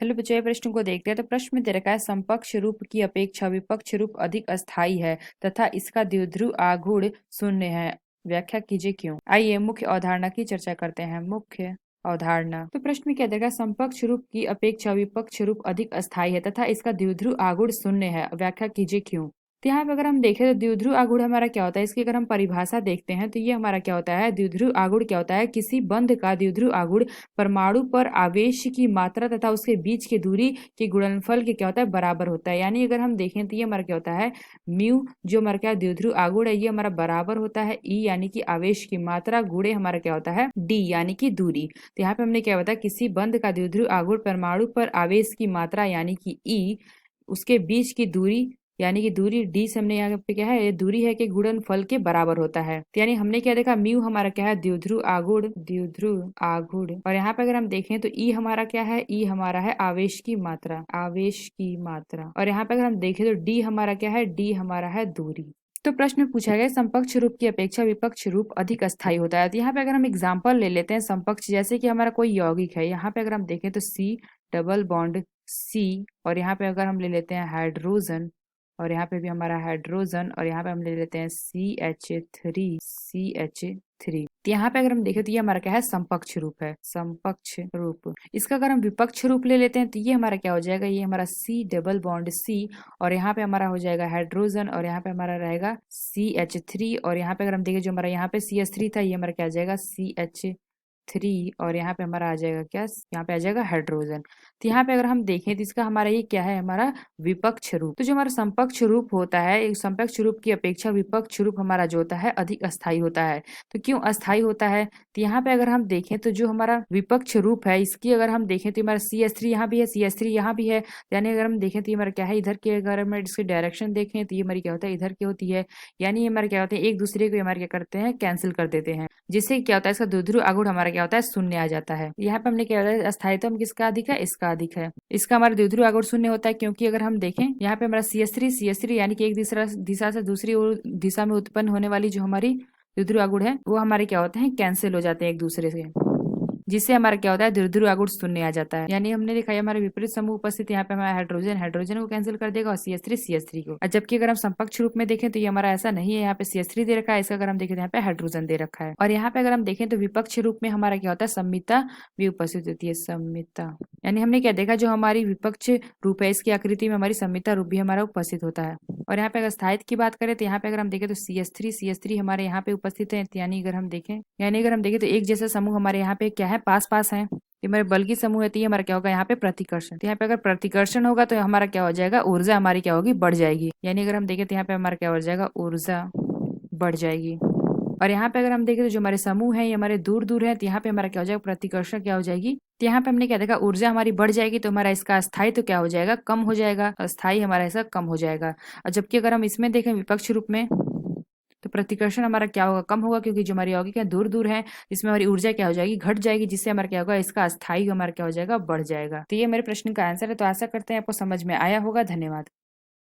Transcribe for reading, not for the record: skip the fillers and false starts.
चलो बच्चों ये प्रश्न को देखते हैं। तो प्रश्न में दे रखा है समकक्ष रूप की अपेक्षा विपक्ष रूप अधिक अस्थायी है तथा इसका द्विध्रुव आघूर्ण शून्य है, व्याख्या कीजिए क्यों। आइए मुख्य अवधारणा की चर्चा करते हैं। मुख्य अवधारणा। तो प्रश्न में क्या देगा, समकक्ष रूप की अपेक्षा विपक्ष रूप अधिक अस्थायी है तथा इसका द्विध्रुव आघूर्ण शून्य है, व्याख्या कीजिए क्यों। तो यहाँ पे अगर हम देखें तो द्विध्रुव आघूर्ण हमारा क्या होता है, इसकी अगर हम परिभाषा देखते हैं तो ये हमारा क्या होता है, द्विध्रुव आघूर्ण क्या होता है, किसी बंध का द्विध्रुव आघूर्ण परमाणु पर आवेश की मात्रा तथा उसके बीच की दूरी के गुणनफल के क्या होता है, बराबर होता है। यानी अगर हम देखें तो ये हमारा क्या होता है, म्यू जो हमारा क्या द्विध्रुव आघूर्ण है ये हमारा बराबर होता है ई यानी कि आवेश की मात्रा गुणे हमारा क्या होता है डी यानी कि दूरी। तो यहाँ पे हमने क्या बताया, किसी बंध का द्विध्रुव आघूर्ण परमाणु पर आवेश की मात्रा यानी कि ई, उसके बीच की दूरी यानी कि दूरी डी से हमने यहाँ पे क्या है, ये दूरी है कि गुणनफल के बराबर होता है। तो यानी हमने क्या देखा, म्यू हमारा क्या है, द्विध्रुव आघूर्ण। और यहाँ पे अगर हम देखें तो ई हमारा क्या है, ई हमारा है आवेश की मात्रा, और यहाँ पे अगर हम देखें तो डी हमारा क्या है, डी हमारा है दूरी। तो प्रश्न में पूछा गया समकक्ष रूप की अपेक्षा विपक्ष रूप अधिक अस्थायी होता है। तो यहाँ पे अगर हम एग्जाम्पल ले लेते हैं समकक्ष, जैसे कि हमारा कोई यौगिक है, यहाँ पे अगर हम देखें तो सी डबल बॉन्ड सी, और यहाँ पे अगर हम ले लेते हैं हाइड्रोजन, और यहाँ पे भी हमारा हाइड्रोजन, और यहाँ पे हम ले लेते हैं CH3। तो यहाँ पे अगर हम देखें तो ये हमारा क्या है, समकक्ष रूप है, समकक्ष रूप। इसका अगर हम विपक्ष रूप ले लेते हैं तो ये हमारा क्या हो जाएगा, ये हमारा C डबल बॉन्ड C, और यहाँ पे हमारा हो जाएगा हाइड्रोजन, और यहाँ पे हमारा रहेगा CH3, और यहाँ पे अगर हम देखें जो हमारा यहाँ पे CH3 था ये हमारा क्या आ जाएगा CH3, और यहाँ पे हमारा आ जाएगा क्या, यहाँ पे आ जाएगा हाइड्रोजन। तो यहाँ पे अगर हम देखें तो इसका हमारा ये क्या है, हमारा विपक्ष रूप। तो जो हमारा समकक्ष रूप होता है, एक समकक्ष रूप की अपेक्षा विपक्ष रूप हमारा जो होता है अधिक अस्थायी होता है। तो क्यों अस्थायी होता है, तो यहाँ पे अगर हम देखें तो जो हमारा विपक्ष रूप है इसकी अगर हम देखें तो हमारा CH3 यहाँ भी है, CH3 यहाँ भी है, यानी अगर हम देखें तो ये हमारा क्या है, इधर के अगर हम इसकी डायरेक्शन देखें तो ये हमारी क्या होता है, इधर की होती है। यानी ये हमारे क्या होते हैं, एक दूसरे को हमारे क्या करते हैं, कैंसिल कर देते हैं, जिससे क्या होता है, इसका द्विध्रुव आघूर्ण हमारा क्या होता है, शून्य आ जाता है। यहाँ पे हमने क्या होता है, अस्थायित्व किसका अधिक है, इसका अधिक है। इसका हमारा द्विध्रुव आघूर्ण शून्य होता है क्योंकि अगर हम देखें यहाँ पे हमारा CH3 यानी कि एक दिशा से दूसरी दिशा में उत्पन्न होने वाली जो हमारी द्विध्रुव आघूर्ण है वो हमारे क्या होते हैं, कैंसिल हो जाते हैं एक दूसरे से, जिससे हमारा क्या होता है, द्विध्रुव आघूर्ण शून्य आ जाता है। यानी हमने देखा हमारे विपरीत समूह उपस्थित, यहाँ पे हमारा हाइड्रोजन को कैंसिल कर देगा और CH3 को। और जबकि अगर हम समकक्ष रूप में देखें तो ये हमारा ऐसा नहीं है, यहाँ पे CH3 दे रखा है, इसका अगर हम देखें तो यहाँ पे हाइड्रोजन दे रखा है। और यहाँ पे अगर हम देखें तो विपक्ष रूप में हमारा क्या होता है, सम्मिता भी उपस्थित होती है, सम्मिता। यानी हमने क्या देखा, जो हमारी विपक्ष रूप है इसकी आकृति में हमारी सम्मिता रूप भी हमारा उपस्थित होता है। और यहाँ पे अगर स्थायित्व की बात करें तो यहाँ पे अगर हम देखें तो CH3 हमारे यहाँ पे उपस्थित है। यानी अगर हम देखें तो एक जैसा समूह हमारे यहाँ पे क्या है, पास पास है। ये हमारे बल की समूह है तो ये हमारा क्या होगा, यहाँ पे प्रतिकर्षण। तो यहाँ पे अगर प्रतिकर्षण होगा तो हमारा क्या हो जाएगा, ऊर्जा हमारी क्या होगी, बढ़ जाएगी। यानी अगर हम देखें तो यहाँ पे हमारा क्या हो जाएगा, ऊर्जा बढ़ जाएगी। और यहाँ पे अगर हम देखें तो जो हमारे समूह है ये हमारे दूर दूर है, तो यहाँ पे हमारा क्या हो जाएगा, प्रतिकर्षण क्या हो जाएगी। तो यहाँ पे हमने क्या देखा, ऊर्जा हमारी बढ़ जाएगी तो हमारा इसका अस्थायी तो क्या हो जाएगा, कम हो जाएगा, अस्थायी हमारा ऐसा कम हो जाएगा। और जबकि अगर हम इसमें देखें विपक्ष रूप में तो प्रतिकर्षण हमारा क्या होगा, कम होगा, क्योंकि जो हमारी यौगिक है दूर दूर है, इसमें हमारी ऊर्जा क्या हो जाएगी, घट जाएगी, जिससे हमारा क्या होगा, इसका अस्थायी हमारा क्या हो जाएगा, बढ़ जाएगा। तो ये मेरे प्रश्न का आंसर है। तो आशा करते हैं आपको समझ में आया होगा। धन्यवाद।